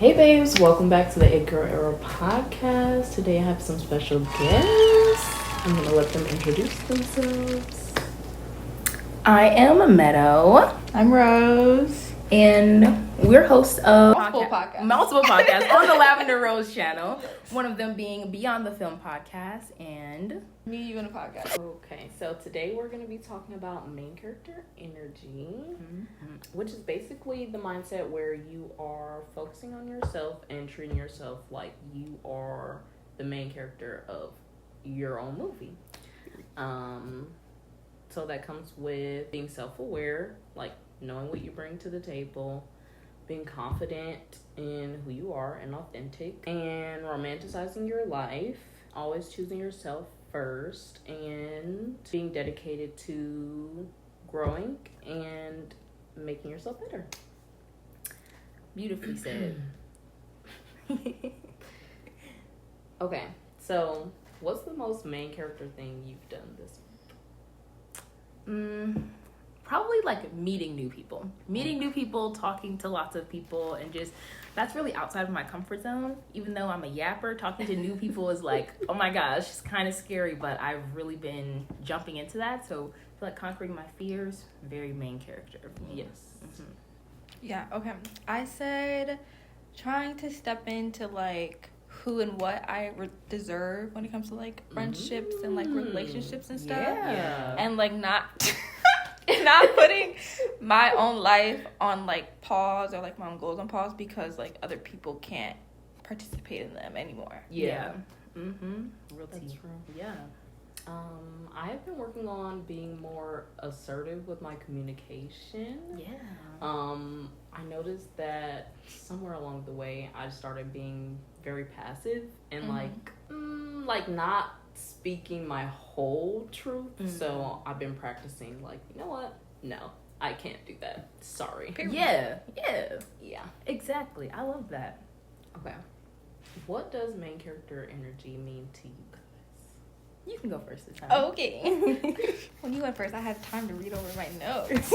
Hey babes, welcome back to the It Girl Era podcast. Today I have some special guests. I'm going to let them introduce themselves. I am Meadow. I'm Rose. And we're hosts of Multiple podcasts on the Lavender Rose channel. One of them being Beyond the Film podcast and Me, You, and a Podcast. Okay, so today we're going to be talking about main character energy, which is basically the mindset where you are focusing on yourself and treating yourself like you are the main character of your own movie. So that comes with being self-aware, like knowing what you bring to the table, being confident in who you are and authentic, and romanticizing your life, always choosing yourself first, and being dedicated to growing and making yourself better. beautifully said. Okay, so what's the most main character thing you've done this week? Probably like meeting new people, talking to lots of people, and just that's really outside of my comfort zone. Even though I'm a yapper, talking to new people is like, oh my gosh, it's kind of scary, but I've really been jumping into that. So I feel like conquering my fears, very main character for me. Yes. Mm-hmm. Yeah, okay. I said trying to step into like who and what I deserve when it comes to like friendships and like relationships and stuff. Yeah. And like not putting my own life on like pause or like my own goals on pause because like other people can't participate in them anymore. Yeah. Mm-hmm. Real That's tea. true. Yeah. I have been working on being more assertive with my communication. Yeah. I noticed that somewhere along the way I started being very passive and like not speaking my whole truth. So I've been practicing like, you know what? No, I can't do that. Sorry. Yeah. Yeah. Exactly. I love that. Okay. What does main character energy mean to you guys? You can go first this time. Okay. When you went first, I had time to read over my notes.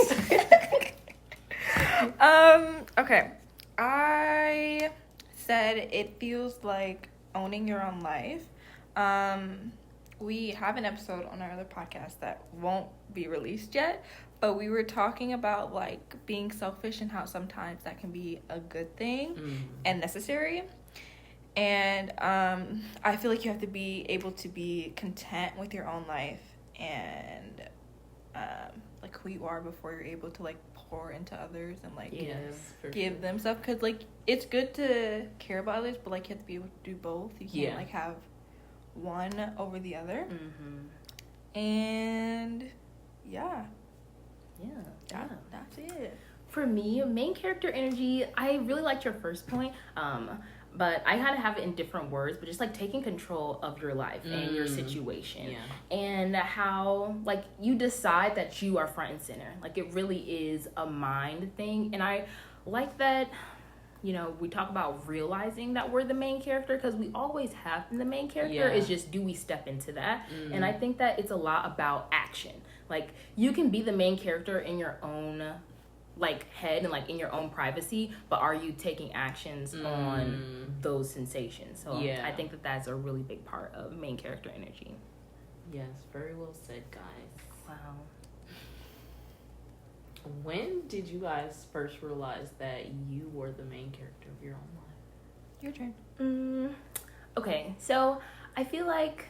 Okay. I said it feels like owning your own life. We have an episode on our other podcast that won't be released yet, but we were talking about like being selfish and how sometimes that can be a good thing and necessary. And I feel like you have to be able to be content with your own life and like who you are before you're able to like pour into others and like give them stuff, because like it's good to care about others, but like you have to be able to do both. You can't like have one over the other. And that's it. For me, main character energy, I really liked your first point. But I had to have it in different words, but just like taking control of your life and your situation. And how like you decide that you are front and center. Like it really is a mind thing. And I like that, you know, we talk about realizing that we're the main character, because we always have been the main character. It's just, do we step into that? And I think that it's a lot about action. Like you can be the main character in your own like head and like in your own privacy, but are you taking actions on those sensations? So I think that that's a really big part of main character energy. Yes, very well said, guys. Wow. When did you guys first realize that you were the main character of your own life? Your turn. Okay, so I feel like,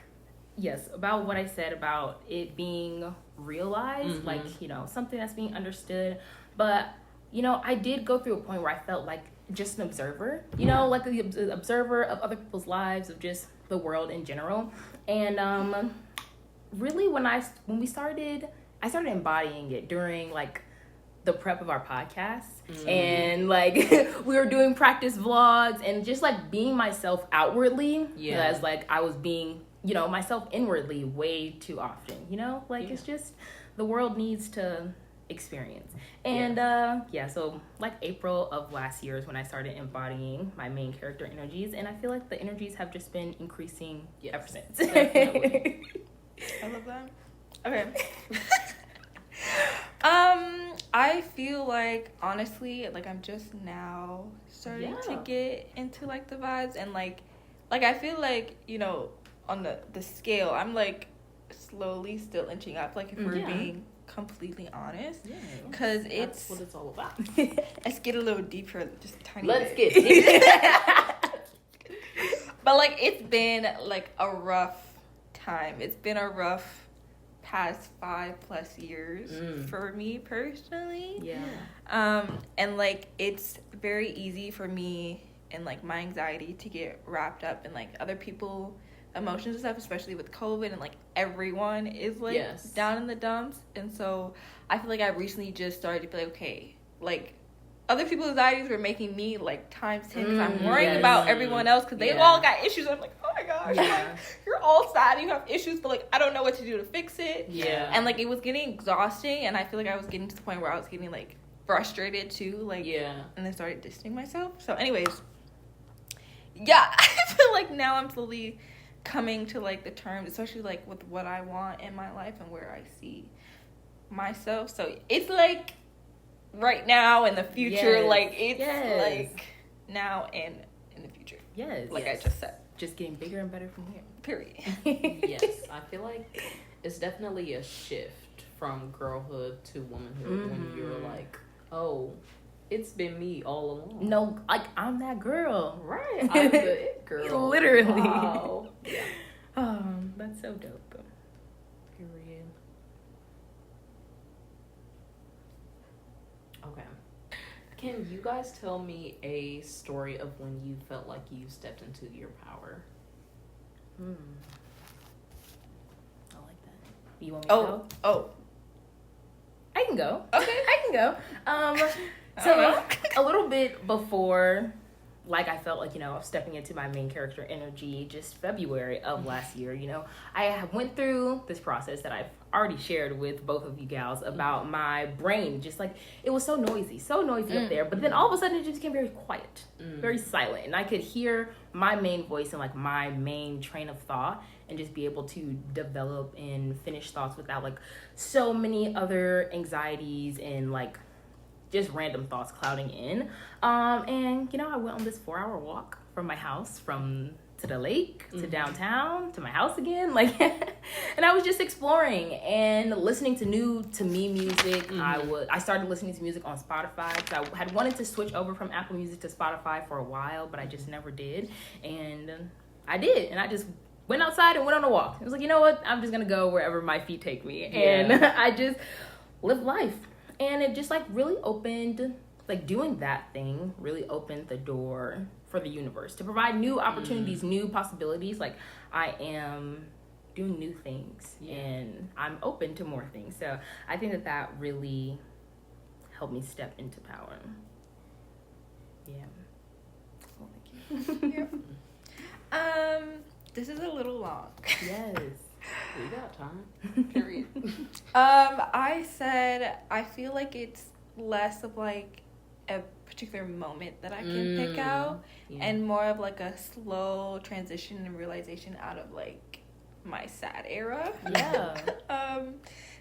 yes, about what I said about it being realized, like, you know, something that's being understood. But, you know, I did go through a point where I felt like just an observer, you know, like the observer of other people's lives, of just the world in general. And really I started embodying it during like the prep of our podcast. And like we were doing practice vlogs and just like being myself outwardly, as like I was being, you know, myself inwardly way too often, you know, like it's just the world needs to experience. And so like April of last year is when I started embodying my main character energies, and I feel like the energies have just been increasing ever since. Definitely. I love that. Okay. I feel like honestly, like I'm just now starting to get into like the vibes, and like I feel like, you know, on the scale, I'm like slowly still inching up, like if we're being completely honest, because that's what it's all about. Let's get a little deeper, just a tiny Let's bit. get deeper. But like it's been like a rough time. It's been a rough past 5+ years for me personally. And like it's very easy for me and like my anxiety to get wrapped up in like other people emotions and stuff, especially with COVID, and like everyone is like down in the dumps. And so I feel like I recently just started to be like, okay, like other people's anxieties were making me like times 10 because I'm worrying about everyone else because they've all got issues. I'm like, oh my gosh, like, you're all sad, you have issues, but like I don't know what to do to fix it. And like it was getting exhausting, and I feel like I was getting to the point where I was getting like frustrated too, like and then started distancing myself. So anyways, I feel like now I'm slowly coming to like the terms, especially like with what I want in my life and where I see myself. So it's like right now and the future, like it's like now and in the future. Like I just said, just getting bigger and better from here. Period. I feel like it's definitely a shift from girlhood to womanhood when you're like, oh, it's been me all along. No, like I'm that girl. Right. I'm the it girl. Literally. Wow. That's so dope. Period. Okay. Can you guys tell me a story of when you felt like you stepped into your power? I like that. You want me to go? Oh. I can go. Okay. I can go. So a little bit before, like I felt like, you know, I was stepping into my main character energy just February of last year, you know, I went through this process that I've already shared with both of you gals about my brain. Just like, it was so noisy up there. But then all of a sudden it just became very quiet, very silent. And I could hear my main voice and like my main train of thought and just be able to develop and finish thoughts without like so many other anxieties and like just random thoughts clouding in. And you know, I went on this 4-hour walk from my house to the lake to downtown to my house again, like and I was just exploring and listening to new to me music. I started listening to music on Spotify because I had wanted to switch over from Apple Music to Spotify for a while, but I just never did. And I did, and I just went outside and went on a walk. I was like, you know what, I'm just gonna go wherever my feet take me. And I just lived life. And it just like really opened, like doing that thing really opened the door for the universe to provide new opportunities, new possibilities. Like I am doing new things and I'm open to more things. So I think that really helped me step into power. Well, thank you. This is a little long. Yes. We got time. Period. I said I feel like it's less of like a particular moment that I can pick out and more of like a slow transition and realization out of like my sad era.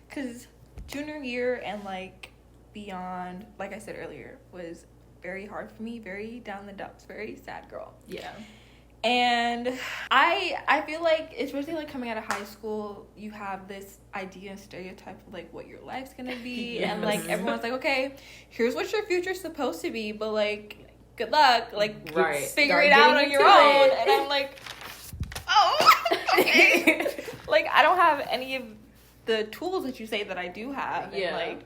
Because junior year and like beyond, like I said earlier, was very hard for me, very down the dumps, very sad girl. And I feel like, especially like coming out of high school, you have this idea and stereotype of like what your life's gonna be. And like everyone's like, okay, here's what your future's supposed to be, but like good luck, like figure it out on your own. And I'm like, oh, okay. Like I don't have any of the tools that you say that I do have. And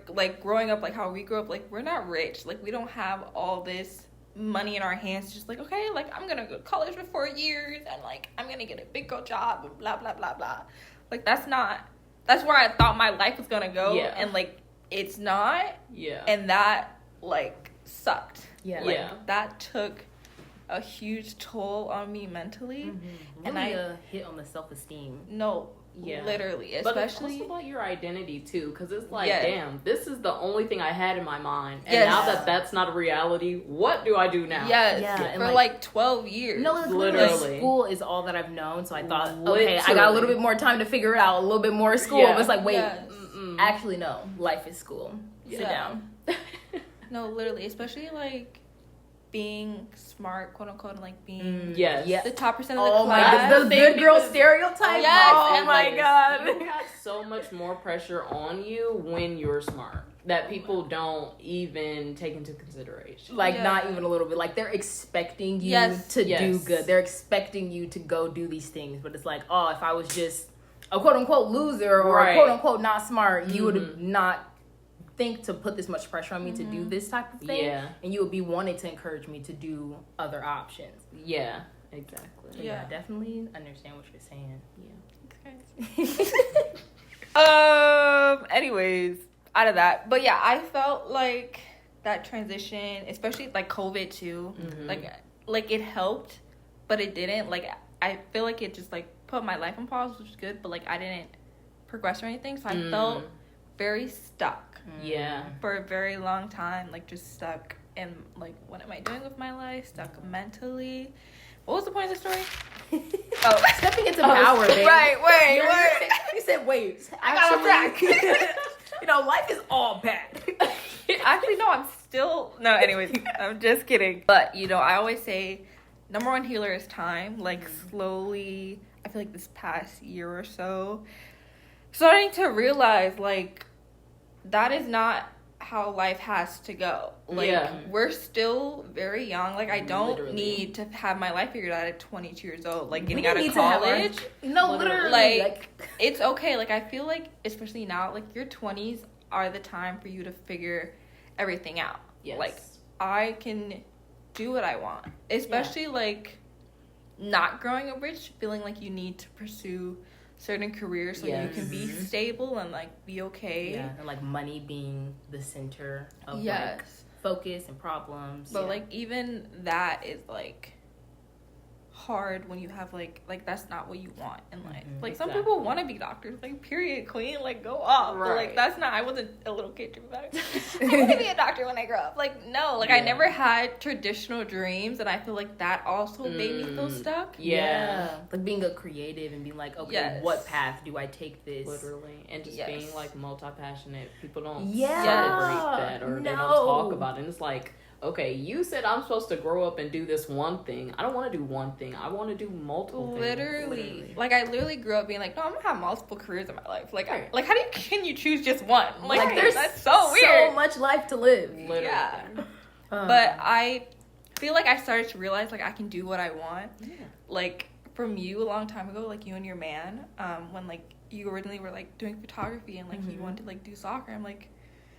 like growing up, like how we grew up, like we're not rich, like we don't have all this money in our hands, just like, okay, like I'm gonna go to college for 4 years and like I'm gonna get a big girl job and blah blah blah blah. Like that's where I thought my life was gonna go, and like it's not. And that like sucked. That took a huge toll on me mentally. And I hit on the self-esteem. Literally, especially. But it's also about your identity too, because it's like, damn, this is the only thing I had in my mind, and now that that's not a reality, what do I do now? For like 12 years. No, literally, school is all that I've known. So I thought, okay, I got a little bit more time to figure it out, a little bit more school. It was like, wait, actually, no, life is school. Sit down. No, literally, especially like being smart, quote unquote, and like being yes, the top percent of the Oh my class. god, the good girl stereotype. Yes, oh my god. You have so much more pressure on you when you're smart that people don't even take into consideration. Like not even a little bit. Like they're expecting you to do good. They're expecting you to go do these things. But it's like, oh, if I was just a quote unquote loser or a quote unquote not smart, you would not think to put this much pressure on me to do this type of thing. Yeah. And you would be wanting to encourage me to do other options. Yeah, exactly. So yeah, definitely understand what you're saying. Yeah. Anyways, out of that. But yeah, I felt like that transition, especially like COVID too, like it helped, but it didn't. Like I feel like it just like put my life on pause, which was good, but like I didn't progress or anything. So I felt very stuck. Yeah. For a very long time, like just stuck in like, what am I doing with my life? Stuck mentally. What was the point of the story? Stepping into power, babe. Right, wait. You said wait. I got on track. You know, life is all bad. Actually, no, I'm still no. Anyways, I'm just kidding. But you know, I always say, number one healer is time. Like slowly, I feel like this past year or so, starting to realize like that is not how life has to go. Like we're still very young. Like I don't need to have my life figured out at 22 years old. Like getting out of college. No, literally. Like it's okay. Like I feel like especially now, like your 20s are the time for you to figure everything out. Yes. Like I can do what I want. Especially like not growing up rich, feeling like you need to pursue certain careers so you can be stable and like be okay. Yeah, and like money being the center of like focus and problems. But like even that is like hard when you have like that's not what you want in life. Like some people want to be doctors, like period, queen, like go off. But like that's not. I wasn't a little kid dreaming about it. I want to be a doctor when I grow up. Like no, like I never had traditional dreams, and I feel like that also made me feel stuck. Like being a creative and being like, okay, what path do I take this? Literally, and just being like multi-passionate. People don't celebrate that or they don't talk about it. And it's like, okay, you said I'm supposed to grow up and do this one thing. I don't want to do one thing. I want to do multiple things. Literally. Like, I literally grew up being like, no, I'm going to have multiple careers in my life. Like, can you choose just one? Like there's that's so weird. So much life to live. Literally. Yeah. But I feel like I started to realize, like, I can do what I want. Yeah. Like, from you a long time ago, like, you and your man, when, like, you originally were, like, doing photography and, like, you wanted to, like, do soccer. I'm like...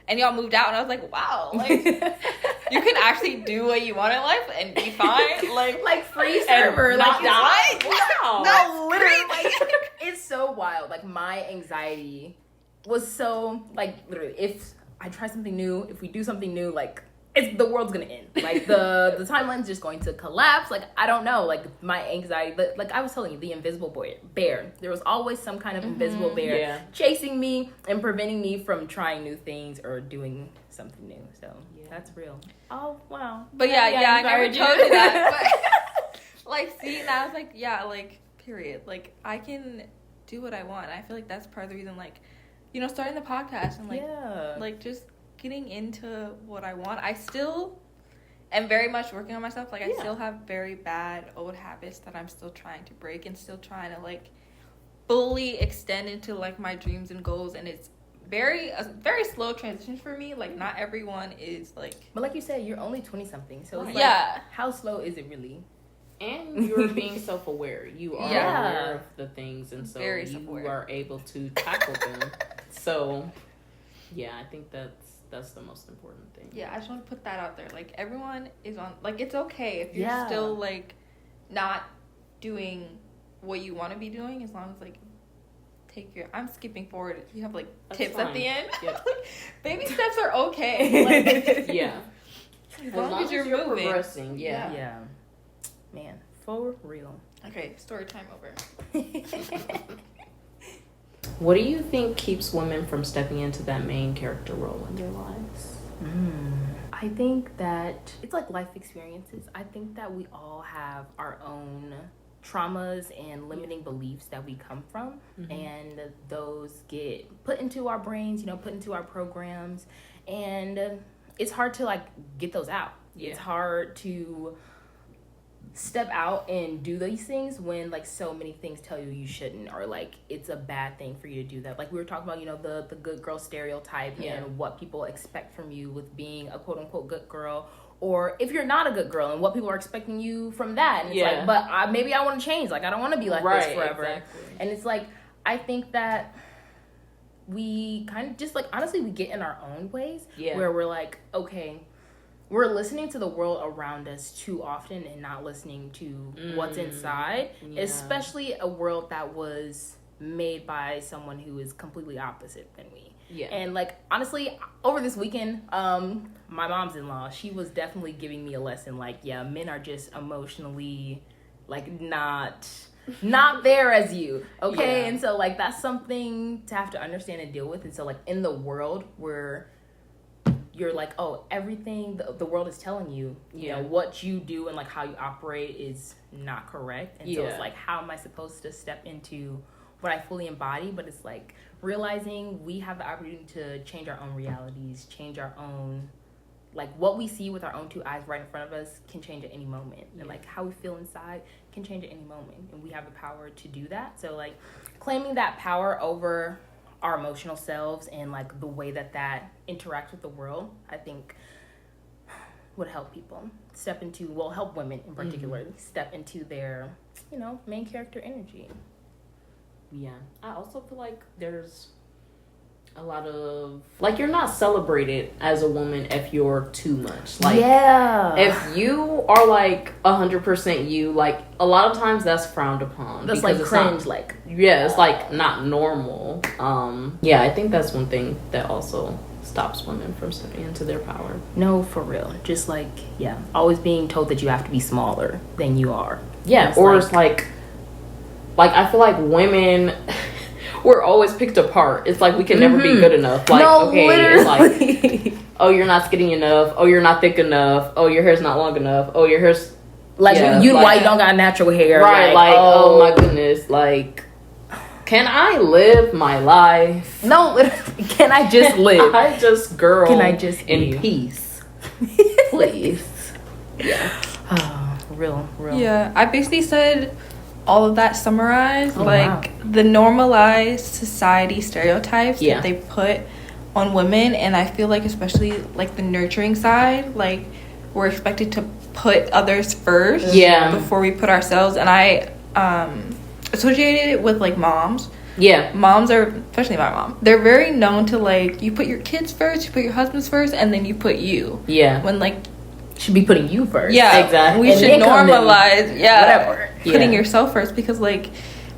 And y'all moved out, and I was like, wow, like, you can actually do what you want in life and be fine. Like free server. Not die? Wow. No, literally. Like, it's so wild. Like, my anxiety was so, like, literally, if I try something new, if we do something new, like, the world's gonna end. Like, the timeline's just going to collapse. Like, I don't know. Like, my anxiety, but like I was telling you, the invisible bear. There was always some kind of invisible bear chasing me and preventing me from trying new things or doing something new. So that's real. Oh wow. But I never told you that. But like, see, now I was like, like, period. Like, I can do what I want. And I feel like that's part of the reason, like, you know, starting the podcast and like just getting into what I want. I still am very much working on myself. Like, I still have very bad old habits that I'm still trying to break and still trying to, like, fully extend into, like, my dreams and goals. And it's a very slow transition for me. Like, not everyone is, like... But like you said, you're only 20-something. So it's how slow is it really? And you're being self-aware. You are aware of the things, and so you are able to tackle them. So, I think that's the most important thing. Yeah, I just want to put that out there. Like, everyone is on... Like, it's okay if you're still, like, not doing what you want to be doing, as long as, like, I'm skipping forward. You have, like, tips at the end. Yep. Like, baby steps are okay. Like, as long as you're moving. Progressing. Yeah. Man, for real. Okay, story time over. What do you think keeps women from stepping into that main character role in their lives? I think that it's like life experiences. I think that we all have our own traumas and limiting beliefs that we come from, and those get put into our brains, put into our programs, and it's hard to like get those out. It's hard to step out and do these things when like so many things tell you shouldn't, or like it's a bad thing for you to do that. Like we were talking about, you know, the good girl stereotype and what people expect from you with being a quote unquote good girl, or if you're not a good girl and what people are expecting you from that. And it's like, but maybe I want to change. Like I don't want to be like this forever. Exactly. And it's like, I think that we kind of just like, honestly, we get in our own ways where we're like, okay, we're listening to the world around us too often and not listening to what's inside, especially a world that was made by someone who is completely opposite than me. Yeah. And like, honestly, over this weekend, my mom's-in-law, she was definitely giving me a lesson. Like, men are just emotionally like not there as you. Okay. And so like, that's something to have to understand and deal with. And so like in the world where you're like, oh, everything the world is telling you, you know, what you do and like how you operate is not correct. And so it's like, how am I supposed to step into what I fully embody? But it's like realizing we have the opportunity to change our own realities, change our own, like what we see with our own two eyes right in front of us can change at any moment. And like how we feel inside can change at any moment. And we have the power to do that. So like claiming that power over our emotional selves and like the way that interacts with the world, I think would help people step into, help women in particular, step into their, you know, main character energy. Yeah. I also feel like there's a lot of, like, you're not celebrated as a woman if you're too much. Like, if you are like 100% you, like a lot of times that's frowned upon. That's like cringe, like it's like not normal. I think that's one thing that also stops women from stepping into their power. No, for real. Just like always being told that you have to be smaller than you are. It's like I feel like women we're always picked apart. It's like we can never be good enough. Like, it's like, oh, you're not skinny enough. Oh, you're not thick enough. Oh, your hair's not long enough. Oh, your hair's like you like, why you don't got natural hair? Right? Like oh my goodness, like, can I live my life? No, literally, can I just live? Can I just in peace, please? Real. Yeah, I basically said all of that summarized, the normalized society stereotypes that they put on women. And I feel like especially like the nurturing side, like we're expected to put others first before we put ourselves. And I associated it with like moms. Moms are, especially my mom, they're very known to like, you put your kids first, you put your husbands first, and then you put you. When like should be putting you first. Exactly. We should normalize whatever putting yourself first, because like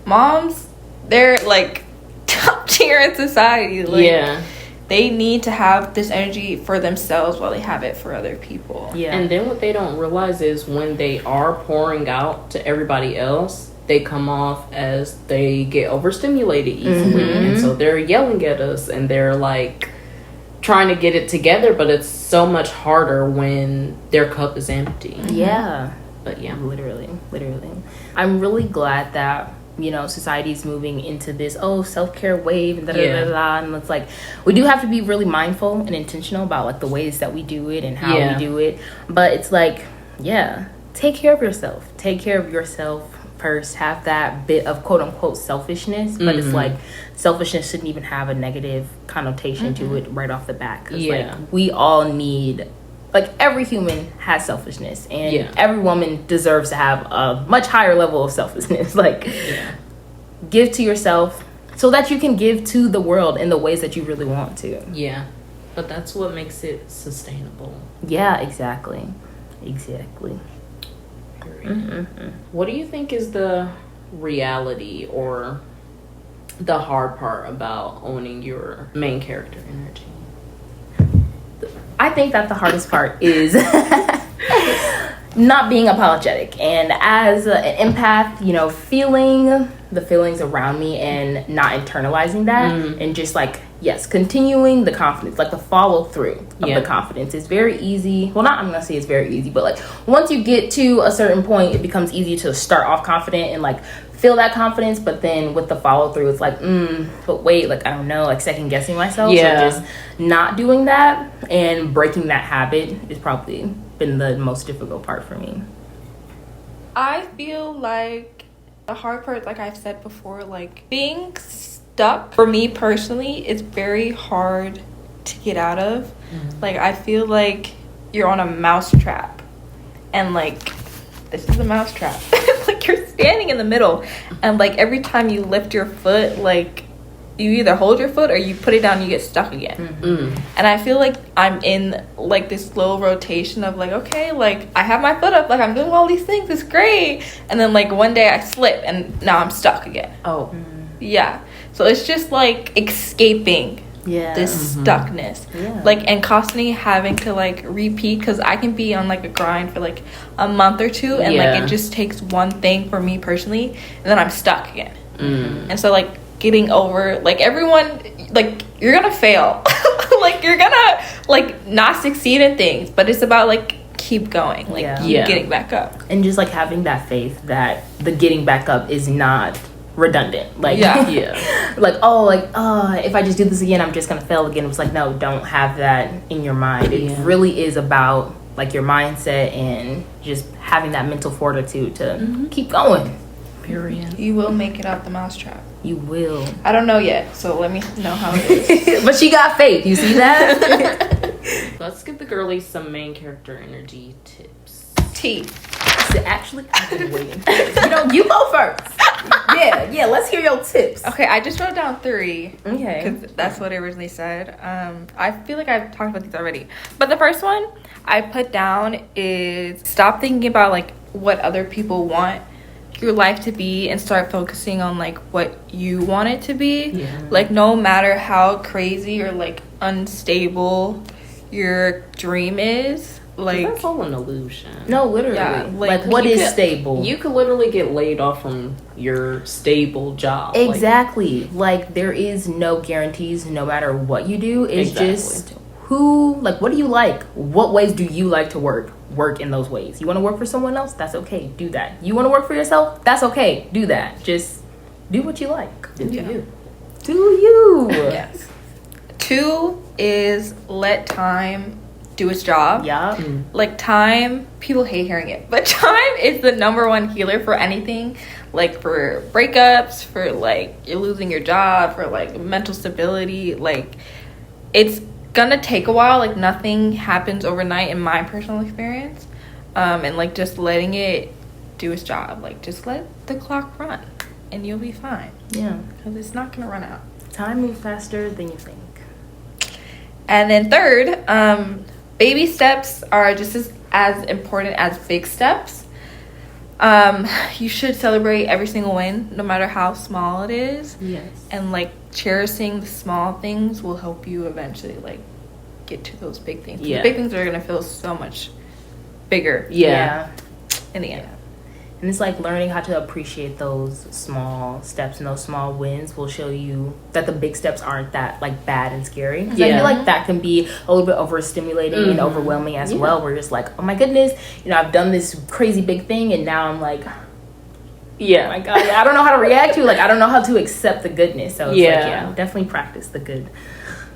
moms, they're like top tier in society. Like they need to have this energy for themselves while they have it for other people. And then what they don't realize is when they are pouring out to everybody else, they come off as they get overstimulated easily. And so they're yelling at us and they're like trying to get it together, but it's so much harder when their cup is empty. But literally I'm really glad that, you know, society's moving into this self-care wave and and it's like we do have to be really mindful and intentional about like the ways that we do it and how we do it. But it's like take care of yourself first. Have that bit of quote unquote selfishness, but it's like selfishness shouldn't even have a negative connotation to it right off the bat, because like we all need, like every human has selfishness, and every woman deserves to have a much higher level of selfishness. Like give to yourself so that you can give to the world in the ways that you really want to. But that's what makes it sustainable. Exactly. What do you think is the reality or the hard part about owning your main character energy? I think that the hardest part is not being apologetic, and as an empath, you know, feeling the feelings around me and not internalizing that, and just like continuing the confidence, like the follow through of the confidence is very easy. Well, I'm gonna say it's very easy, but like once you get to a certain point, it becomes easy to start off confident and like feel that confidence, but then with the follow through, it's like, but wait, like I don't know, like second guessing myself. So just not doing that and breaking that habit is probably been the most difficult part for me? I feel like the hard part, like I've said before, like being stuck for me personally is very hard to get out of. Like I feel like you're on a mouse trap, and like this is a mouse trap. Like you're standing in the middle, and like every time you lift your foot, like you either hold your foot or you put it down and you get stuck again. And I feel like I'm in like this slow rotation of like, okay, like I have my foot up, like I'm doing all these things, it's great, and then like one day I slip and now I'm stuck again. Yeah, so it's just like escaping this stuckness, like, and constantly having to like repeat, because I can be on like a grind for like a month or two, and like it just takes one thing for me personally, and then I'm stuck again. And so like getting over, like everyone, like you're gonna fail, like you're gonna like not succeed in things, but it's about like keep going, like keep getting back up, and just like having that faith that the getting back up is not redundant, like like if I just do this again I'm just gonna fail again. It was like, no, don't have that in your mind. It really is about like your mindset and just having that mental fortitude to keep going. Period. You will make it out the mousetrap. You will. I don't know yet, so let me know how it is. But she got faith, you see that? Let's give the girlies some main character energy tips. Tea. Actually, I've been waiting. You go first. Yeah, let's hear your tips. Okay, I just wrote down 3. Okay. Because that's what it originally said. I feel like I've talked about these already. But the first one I put down is stop thinking about like what other people want your life to be and start focusing on like what you want it to be. Like no matter how crazy or like unstable your dream is, like that's all an illusion. No, literally. Like what is stable? You could literally get laid off from your stable job. Exactly. Like there is no guarantees no matter what you do. It's just what do you like? What ways do you like to work in those ways? You want to work for someone else? That's okay, do that. You want to work for yourself? That's okay, do that. Just do what you like. Do you. Yes. 2 is let time do its job. Like time, people hate hearing it, but time is the number one healer for anything, like for breakups, for like you're losing your job, for like mental stability. Like it's gonna take a while, like nothing happens overnight in my personal experience, and like just letting it do its job, like just let the clock run and you'll be fine, because it's not gonna run out. Time moves faster than you think. And then 3rd, baby steps are just as important as big steps. You should celebrate every single win, no matter how small it is. And like cherishing the small things will help you eventually like get to those big things. The big things are gonna feel so much bigger. In the end. And it's like learning how to appreciate those small steps, and those small wins will show you that the big steps aren't that like bad and scary. I feel like that can be a little bit overstimulating and overwhelming as well, where you're just like, oh my goodness, I've done this crazy big thing and now I'm like, oh my god, I don't know how to react to, like I don't know how to accept the goodness. So it's definitely practice the good,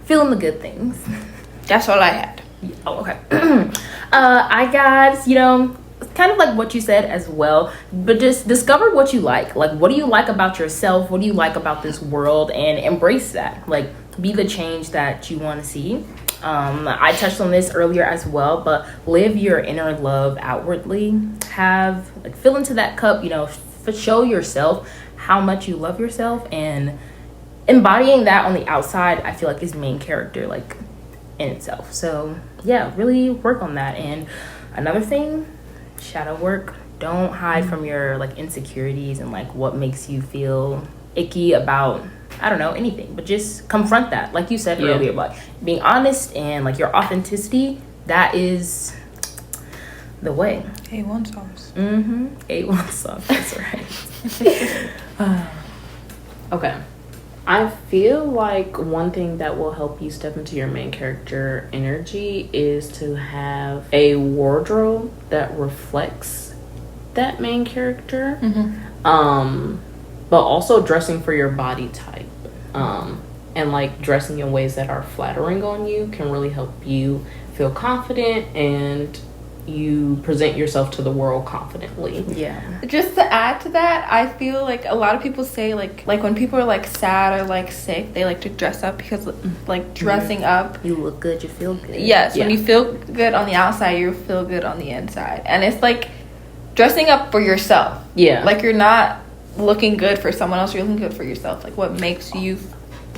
feeling the good things. That's all I had. Oh, okay. I got, kind of like what you said as well, but just discover what you like. Like, what do you like about yourself? What do you like about this world? And embrace that. Like, be the change that you want to see. I touched on this earlier as well, but live your inner love outwardly. Fill into that cup, show yourself how much you love yourself, and embodying that on the outside, I feel like is main character, like, in itself. So, yeah, really work on that. And another thing, shadow work. Don't hide from your like insecurities and like what makes you feel icky about, I don't know, anything, but just confront that, like you said earlier, like being honest and like your authenticity. That is the way. A1 sauce. A1 sauce. That's right. Okay, I feel like one thing that will help you step into your main character energy is to have a wardrobe that reflects that main character. But also dressing for your body type. And like dressing in ways that are flattering on you can really help you feel confident and you present yourself to the world confidently. Yeah. Just to add to that, I feel like a lot of people say like when people are like sad or like sick, they like to dress up because like dressing up, You look good, you feel good. yes, when you feel good on the outside, you feel good on the inside. And it's like dressing up for yourself. Yeah. Like you're not looking good for someone else, you're looking good for yourself. Like what makes you,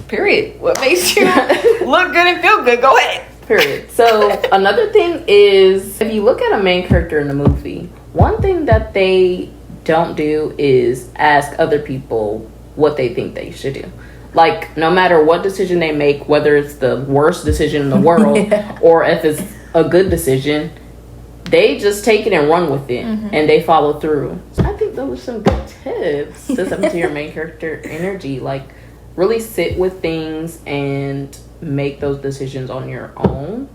period. What makes you look good and feel good. Go ahead. Period. So another thing is, if you look at a main character in a movie, one thing that they don't do is ask other people what they think they should do. Like, no matter what decision they make, whether it's the worst decision in the world or if it's a good decision, they just take it and run with it, and they follow through. So I think those are some good tips to step into your main character energy. Like, really sit with things and make those decisions on your own.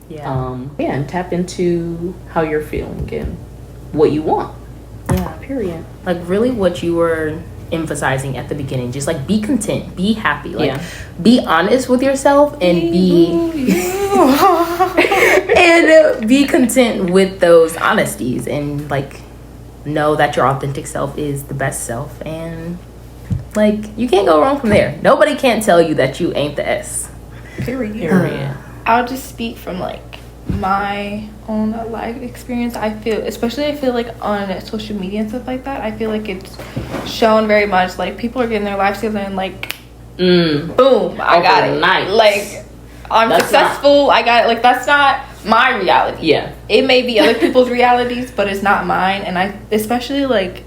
And tap into how you're feeling and what you want. Yeah. Period. Like really what you were emphasizing at the beginning, just like be content, be happy, like be honest with yourself and be content with those honesties, and like know that your authentic self is the best self, and like you can't go wrong from there. Nobody can tell you that you ain't the S. Period. I'll just speak from like my own life experience. I feel like on social media and stuff like that, I feel like it's shown very much like people are getting their lives together and like boom, I got it. Like I'm successful, I got it. Like that's not my reality. Yeah. It may be other people's realities, but it's not mine. And I especially like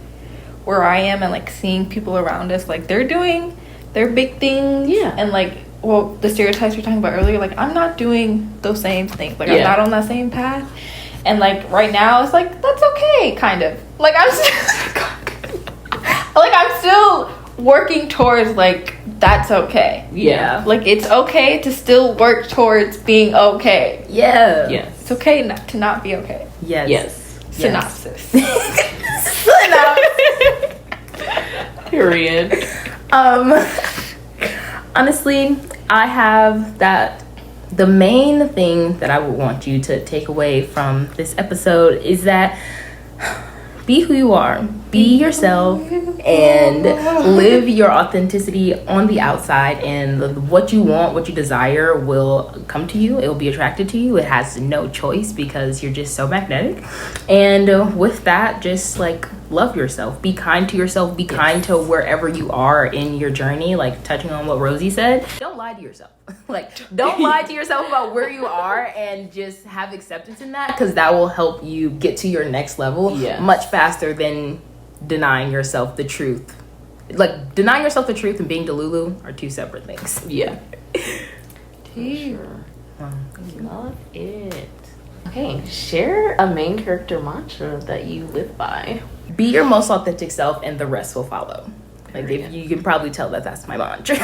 where I am and like seeing people around us, like they're doing their big things. Yeah. And like the stereotypes we were talking about earlier, like I'm not doing those same things. Like I'm not on that same path. And like right now it's like that's okay, kind of. Like I'm still working towards like that's okay. Yeah. Like it's okay to still work towards being okay. Yeah. Yes. It's okay to not be okay. Yes. Synopsis. Period. Honestly, I have that. The main thing that I would want you to take away from this episode is that be who you are, be yourself, and live your authenticity on the outside, and what you want, what you desire will come to you. It will be attracted to you. It has no choice because you're just so magnetic. And with that, just like love yourself, be kind to yourself, be kind to wherever you are in your journey. Like touching on what Rosie said, don't lie to yourself. Like don't lie to yourself about where you are, and just have acceptance in that, because that will help you get to your next level much faster than denying yourself the truth. Like denying yourself the truth and being Delulu are two separate things. Yeah. Sure. Love it. Okay, share a main character mantra that you live by. Be your most authentic self, and the rest will follow. Like if you can probably tell that that's my mantra.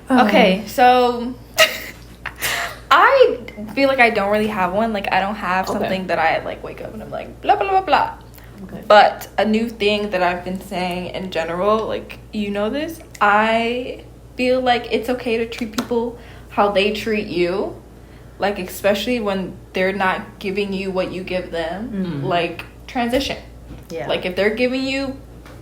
Okay, so I feel like I don't really have one. Like I don't have something that I like wake up and I'm like blah blah blah blah. Okay. But a new thing that I've been saying in general, like you know this, I feel like it's okay to treat people how they treat you. Like especially when they're not giving you what you give them. Like transition. Yeah. Like if they're giving you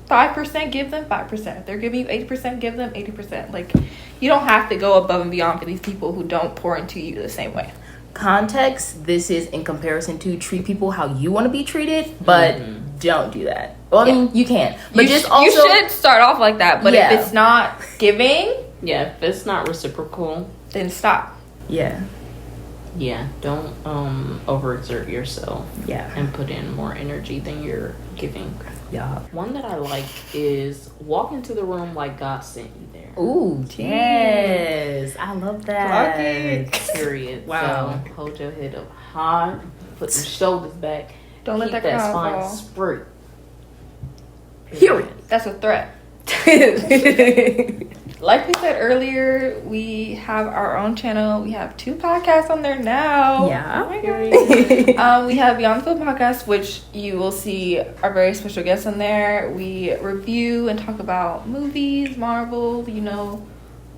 5%, give them 5%. If they're giving you 80%, give them 80%. Like you don't have to go above and beyond for these people who don't pour into you the same way. Context, this is in comparison to treat people how you want to be treated, but don't do that. Well, I mean, you can. But you should start off like that, but if it's not giving, if it's not reciprocal, then stop. Yeah, don't overexert yourself. And put in more energy than you're giving. One that I like is walk into the room like God sent you there. Ooh, yes. I love that. Period. Wow. So hold your head up high, put your shoulders back. Don't let keep that spine fall. straight. Period. That's a threat. Like we said earlier, we have our own channel. We have 2 podcasts on there now. Yeah. Oh my God. We have Beyond the Film podcast, which you will see our very special guests on there. We review and talk about movies, Marvel,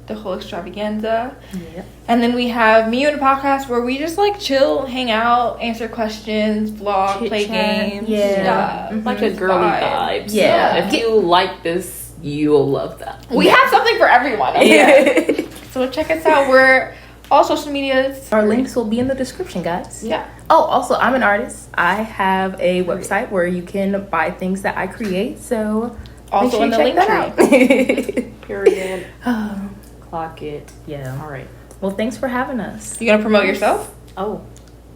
the whole extravaganza. Yeah. And then we have Me and a Podcast where we just like chill, hang out, answer questions, vlog, Chit play chat. games. Yeah. Like a girly vibe. Yeah. So if you like this, you'll love that. We have something for everyone. Okay? So check us out. We're all social medias. Our links will be in the description, guys. Yeah. Oh, also, I'm an artist. I have a website where you can buy things that I create. So Also in the link tree. Period. Clock it. Yeah. All right. Well, thanks for having us. You gonna promote yourself? Oh,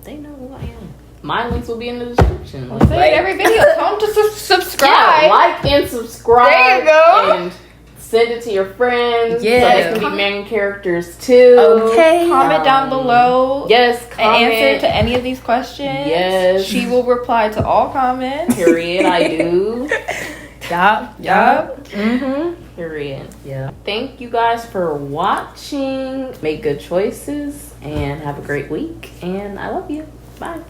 they know who I am. My links will be in the description. Say it every video. Tell them to subscribe. Yeah, like and subscribe. There you go. And send it to your friends. Yeah. So they can be main characters too. Okay. Comment down below. Yes. An Comment. answer to any of these questions. Yes. She will reply to all comments. Period. I do. Yup. Mm-hmm. Period. Yeah. Thank you guys for watching. Make good choices and have a great week. And I love you. Bye.